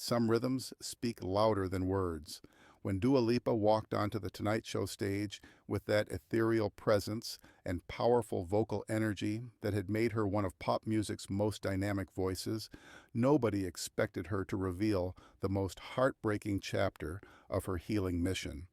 some rhythms speak louder than words. When Dua Lipa walked onto the Tonight Show stage with that ethereal presence and powerful vocal energy that had made her one of pop music's most dynamic voices, nobody expected her to reveal the most heartbreaking chapter of her healing mission.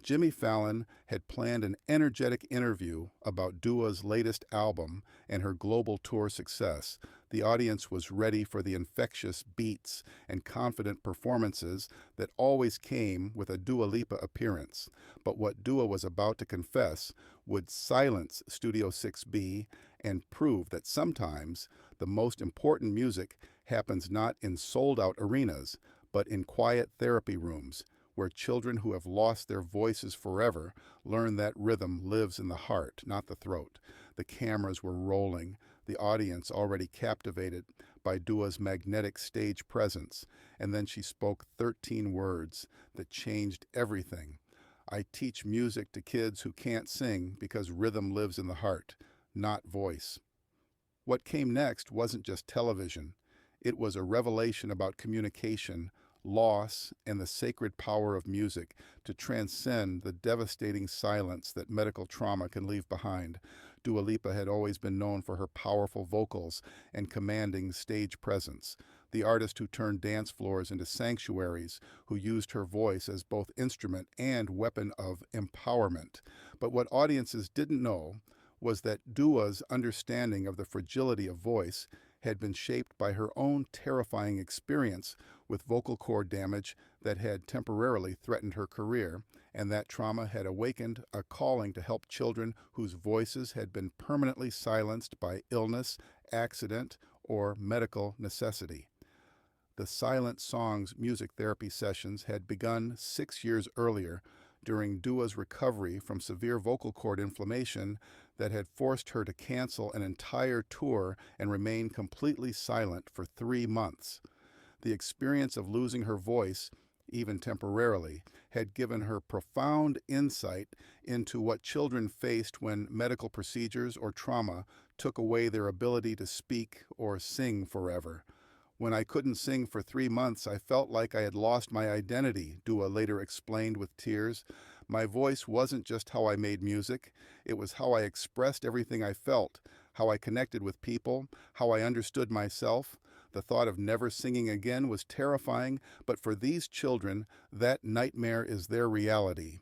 Jimmy Fallon had planned an energetic interview about Dua's latest album and her global tour success. The audience was ready for the infectious beats and confident performances that always came with a Dua Lipa appearance. But what Dua was about to confess would silence Studio 6B and prove that sometimes the most important music happens not in sold-out arenas, but in quiet therapy rooms, where children who have lost their voices forever learn that rhythm lives in the heart, not the throat. The cameras were rolling, the audience already captivated by Dua's magnetic stage presence, and then she spoke 13 words that changed everything. I teach music to kids who can't sing because rhythm lives in the heart, not voice. What came next wasn't just television. It was a revelation about communication, loss, and the sacred power of music to transcend the devastating silence that medical trauma can leave behind. Dua Lipa had always been known for her powerful vocals and commanding stage presence, the artist who turned dance floors into sanctuaries, who used her voice as both instrument and weapon of empowerment. But what audiences didn't know was that Dua's understanding of the fragility of voice had been shaped by her own terrifying experience with vocal cord damage that had temporarily threatened her career, and that trauma had awakened a calling to help children whose voices had been permanently silenced by illness, accident, or medical necessity. The Silent Songs music therapy sessions had begun 6 years earlier during Dua's recovery from severe vocal cord inflammation that had forced her to cancel an entire tour and remain completely silent for 3 months. The experience of losing her voice, even temporarily, had given her profound insight into what children faced when medical procedures or trauma took away their ability to speak or sing forever. When I couldn't sing for 3 months, I felt like I had lost my identity, Dua later explained with tears. My voice wasn't just how I made music, it was how I expressed everything I felt, how I connected with people, how I understood myself. The thought of never singing again was terrifying, but for these children, that nightmare is their reality.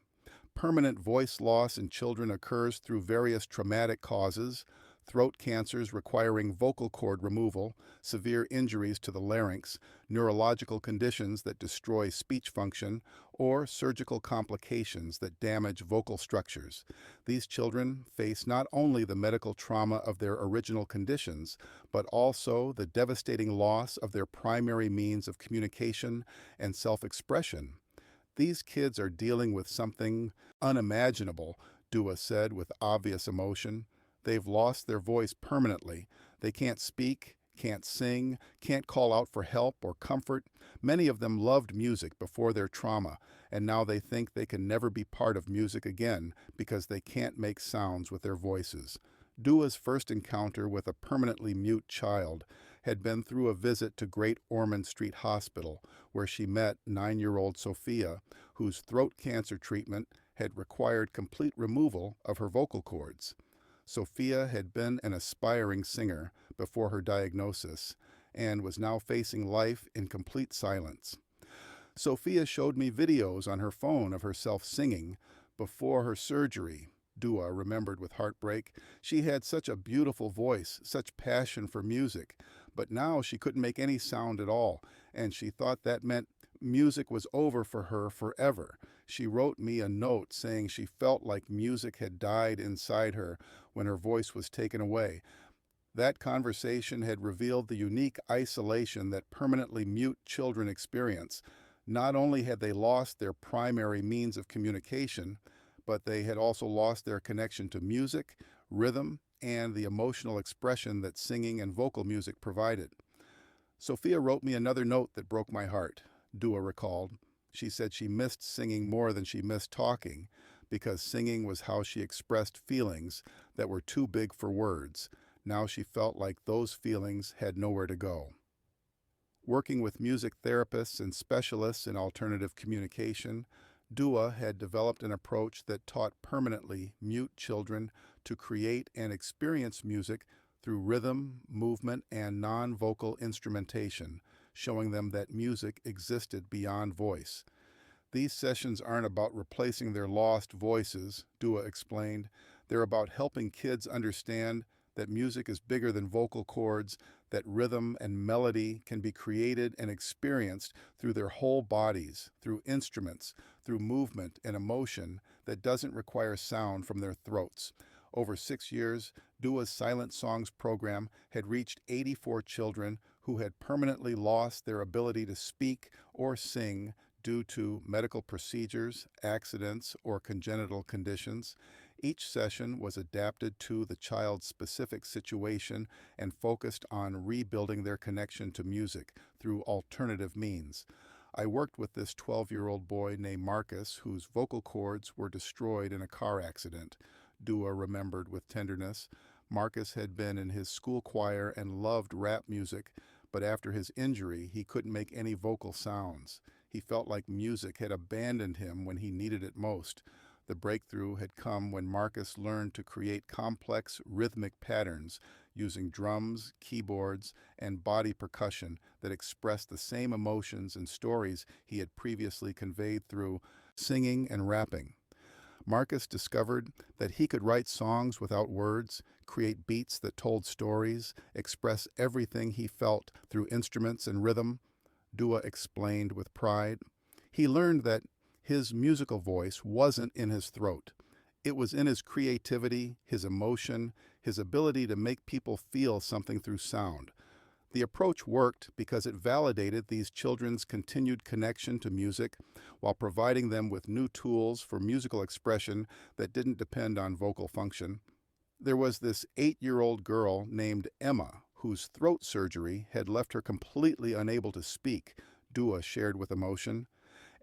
Permanent voice loss in children occurs through various traumatic causes: throat cancers requiring vocal cord removal, severe injuries to the larynx, neurological conditions that destroy speech function, or surgical complications that damage vocal structures. These children face not only the medical trauma of their original conditions, but also the devastating loss of their primary means of communication and self-expression. These kids are dealing with something unimaginable, Dua said with obvious emotion. They've lost their voice permanently. They can't speak, can't sing, can't call out for help or comfort. Many of them loved music before their trauma, and now they think they can never be part of music again because they can't make sounds with their voices. Dua's first encounter with a permanently mute child had been through a visit to Great Ormond Street Hospital, where she met 9-year-old Sophia, whose throat cancer treatment had required complete removal of her vocal cords. Sophia had been an aspiring singer before her diagnosis and was now facing life in complete silence. Sophia showed me videos on her phone of herself singing before her surgery. Dua remembered with heartbreak. She had such a beautiful voice, such passion for music, but now she couldn't make any sound at all, and she thought that meant music was over for her forever. She wrote me a note saying she felt like music had died inside her when her voice was taken away. That conversation had revealed the unique isolation that permanently mute children experience. Not only had they lost their primary means of communication, but they had also lost their connection to music, rhythm, and the emotional expression that singing and vocal music provided. Sophia wrote me another note that broke my heart, Dua recalled. She said she missed singing more than she missed talking, because singing was how she expressed feelings that were too big for words. Now she felt like those feelings had nowhere to go. Working with music therapists and specialists in alternative communication, Dua had developed an approach that taught permanently mute children to create and experience music through rhythm, movement, and non-vocal instrumentation, showing them that music existed beyond voice. These sessions aren't about replacing their lost voices, Dua explained. They're about helping kids understand that music is bigger than vocal cords, that rhythm and melody can be created and experienced through their whole bodies, through instruments, through movement and emotion that doesn't require sound from their throats. Over 6 years, Dua's Silent Songs program had reached 84 children who had permanently lost their ability to speak or sing due to medical procedures, accidents, or congenital conditions. Each session was adapted to the child's specific situation and focused on rebuilding their connection to music through alternative means. I worked with this 12-year-old boy named Marcus, whose vocal cords were destroyed in a car accident. Dua remembered with tenderness. Marcus had been in his school choir and loved rap music, but after his injury, he couldn't make any vocal sounds. He felt like music had abandoned him when he needed it most. The breakthrough had come when Marcus learned to create complex rhythmic patterns using drums, keyboards, and body percussion that expressed the same emotions and stories he had previously conveyed through singing and rapping. Marcus discovered that he could write songs without words, create beats that told stories, express everything he felt through instruments and rhythm. Dua explained with pride. He learned that his musical voice wasn't in his throat. It was in his creativity, his emotion, his ability to make people feel something through sound. The approach worked because it validated these children's continued connection to music while providing them with new tools for musical expression that didn't depend on vocal function. There was this 8-year-old girl named Emma whose throat surgery had left her completely unable to speak, Dua shared with emotion.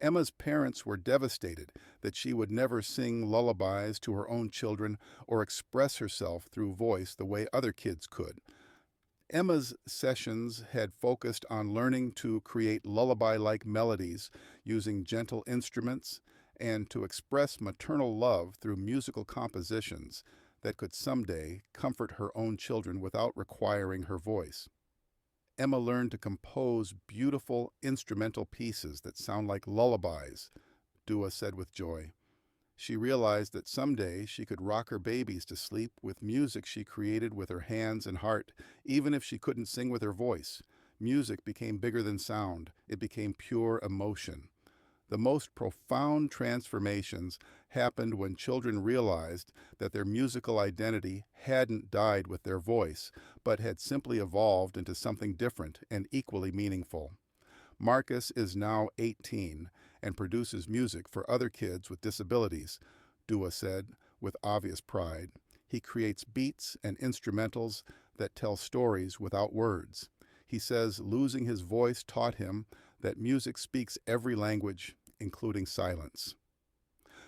Emma's parents were devastated that she would never sing lullabies to her own children or express herself through voice the way other kids could. Emma's sessions had focused on learning to create lullaby-like melodies using gentle instruments and to express maternal love through musical compositions that could someday comfort her own children without requiring her voice. Emma learned to compose beautiful instrumental pieces that sound like lullabies, Dua said with joy. She realized that someday she could rock her babies to sleep with music she created with her hands and heart, even if she couldn't sing with her voice. Music became bigger than sound. It became pure emotion. The most profound transformations happened when children realized that their musical identity hadn't died with their voice, but had simply evolved into something different and equally meaningful. Marcus is now 18 and produces music for other kids with disabilities, Dua said with obvious pride. He creates beats and instrumentals that tell stories without words. He says losing his voice taught him that music speaks every language, including silence.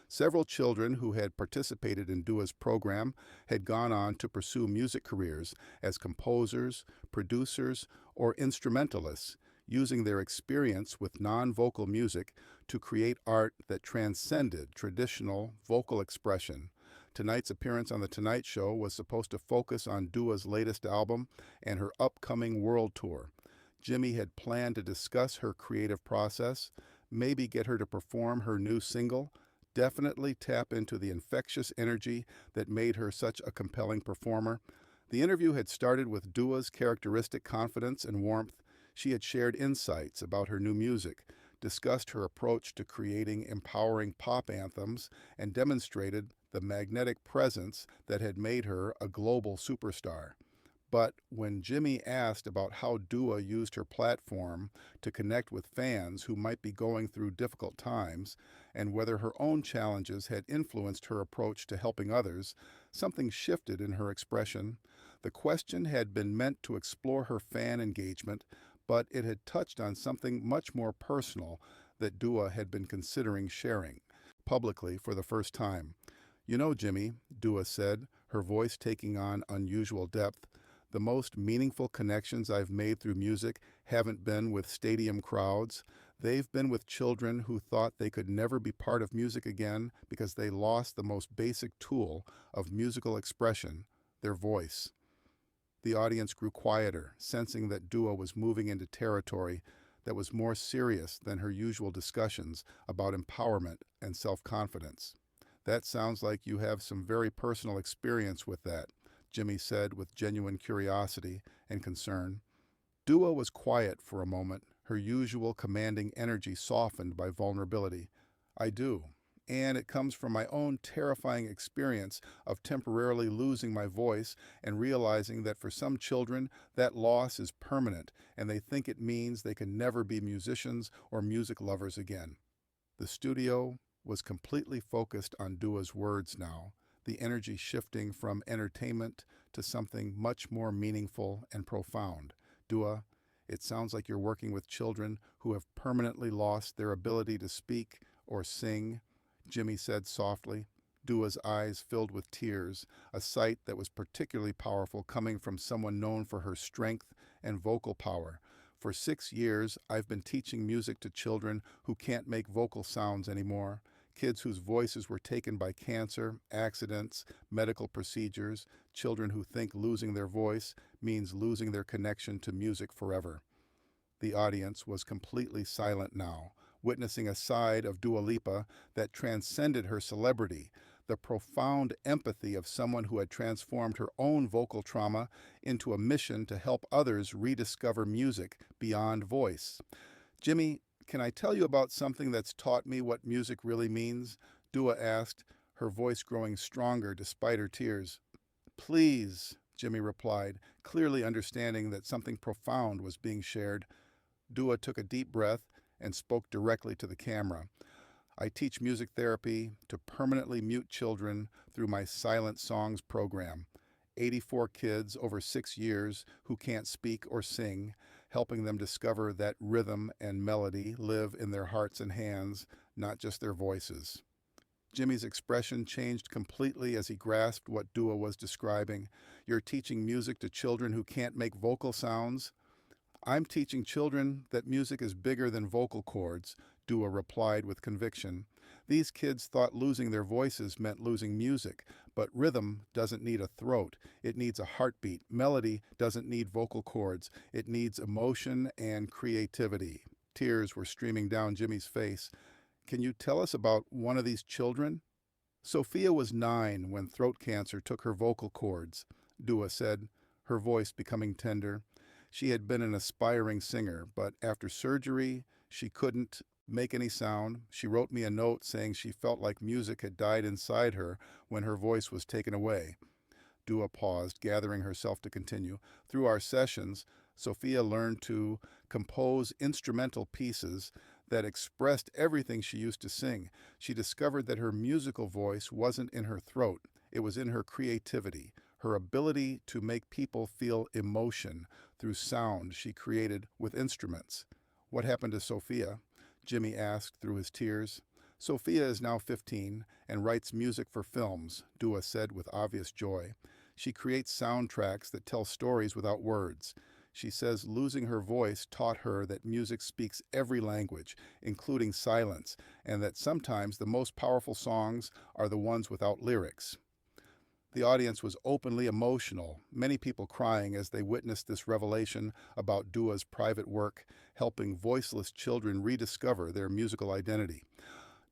Several children who had participated in Dua's program had gone on to pursue music careers as composers, producers, or instrumentalists, using their experience with non-vocal music to create art that transcended traditional vocal expression. Tonight's appearance on The Tonight Show was supposed to focus on Dua's latest album and her upcoming world tour. Jimmy had planned to discuss her creative process, maybe get her to perform her new single, definitely tap into the infectious energy that made her such a compelling performer. The interview had started with Dua's characteristic confidence and warmth. She had shared insights about her new music, discussed her approach to creating empowering pop anthems, and demonstrated the magnetic presence that had made her a global superstar. But when Jimmy asked about how Dua used her platform to connect with fans who might be going through difficult times, and whether her own challenges had influenced her approach to helping others, something shifted in her expression. The question had been meant to explore her fan engagement, but it had touched on something much more personal that Dua had been considering sharing publicly for the first time. You know, Jimmy, Dua said, her voice taking on unusual depth, The most meaningful connections I've made through music haven't been with stadium crowds. They've been with children who thought they could never be part of music again because they lost the most basic tool of musical expression, their voice. The audience grew quieter, sensing that Dua was moving into territory that was more serious than her usual discussions about empowerment and self-confidence. That sounds like you have some very personal experience with that, Jimmy said with genuine curiosity and concern. Dua was quiet for a moment, her usual commanding energy softened by vulnerability. I do, and it comes from my own terrifying experience of temporarily losing my voice and realizing that for some children that loss is permanent and they think it means they can never be musicians or music lovers again. The studio was completely focused on Dua's words now, the energy shifting from entertainment to something much more meaningful and profound. Dua, it sounds like you're working with children who have permanently lost their ability to speak or sing, Jimmy said softly. Dua's eyes filled with tears, a sight that was particularly powerful coming from someone known for her strength and vocal power. For 6 years, I've been teaching music to children who can't make vocal sounds anymore, kids whose voices were taken by cancer, accidents, medical procedures, children who think losing their voice means losing their connection to music forever. The audience was completely silent now, witnessing a side of Dua Lipa that transcended her celebrity, the profound empathy of someone who had transformed her own vocal trauma into a mission to help others rediscover music beyond voice. Jimmy, can I tell you about something that's taught me what music really means? Dua asked, her voice growing stronger despite her tears. Please, Jimmy replied, clearly understanding that something profound was being shared. Dua took a deep breath and spoke directly to the camera. I teach music therapy to permanently mute children through my Silent Songs program. 84 kids over 6 years who can't speak or sing, helping them discover that rhythm and melody live in their hearts and hands, not just their voices. Jimmy's expression changed completely as he grasped what Dua was describing. You're teaching music to children who can't make vocal sounds? I'm teaching children that music is bigger than vocal cords, Dua replied with conviction. These kids thought losing their voices meant losing music, but rhythm doesn't need a throat. It needs a heartbeat. Melody doesn't need vocal cords. It needs emotion and creativity. Tears were streaming down Jimmy's face. Can you tell us about one of these children? Sophia was 9 when throat cancer took her vocal cords, Dua said, her voice becoming tender. She had been an aspiring singer, but after surgery, she couldn't make any sound. She wrote me a note saying she felt like music had died inside her when her voice was taken away. Dua paused, gathering herself to continue. Through our sessions, Sophia learned to compose instrumental pieces that expressed everything she used to sing. She discovered that her musical voice wasn't in her throat, it was in her creativity, her ability to make people feel emotion through sound she created with instruments. What happened to Sophia? Jimmy asked through his tears. Sophia is now 15 and writes music for films, Dua said with obvious joy. She creates soundtracks that tell stories without words. She says losing her voice taught her that music speaks every language, including silence, and that sometimes the most powerful songs are the ones without lyrics. The audience was openly emotional, many people crying as they witnessed this revelation about Dua's private work, helping voiceless children rediscover their musical identity.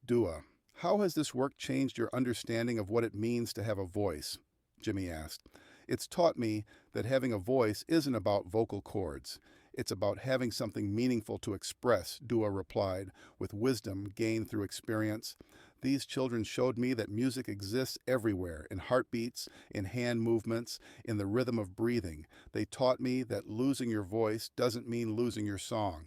Dua, how has this work changed your understanding of what it means to have a voice? Jimmy asked. It's taught me that having a voice isn't about vocal cords. It's about having something meaningful to express, Dua replied, with wisdom gained through experience. These children showed me that music exists everywhere, in heartbeats, in hand movements, in the rhythm of breathing. They taught me that losing your voice doesn't mean losing your song.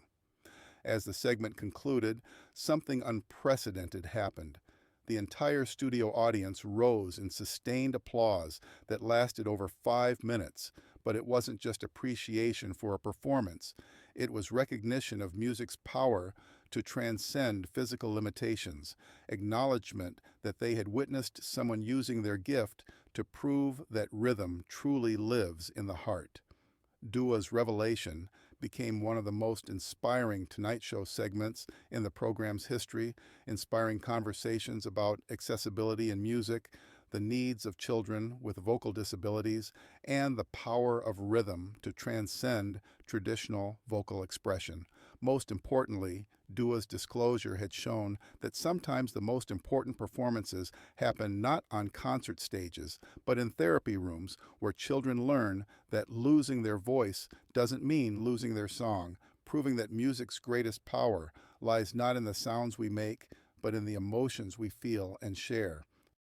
As the segment concluded, something unprecedented happened. The entire studio audience rose in sustained applause that lasted over 5 minutes, but it wasn't just appreciation for a performance. It was recognition of music's power to transcend physical limitations, acknowledgement that they had witnessed someone using their gift to prove that rhythm truly lives in the heart. Dua's revelation became one of the most inspiring Tonight Show segments in the program's history, inspiring conversations about accessibility in music, the needs of children with vocal disabilities, and the power of rhythm to transcend traditional vocal expression. Most importantly, Dua's disclosure had shown that sometimes the most important performances happen not on concert stages, but in therapy rooms where children learn that losing their voice doesn't mean losing their song, proving that music's greatest power lies not in the sounds we make, but in the emotions we feel and share.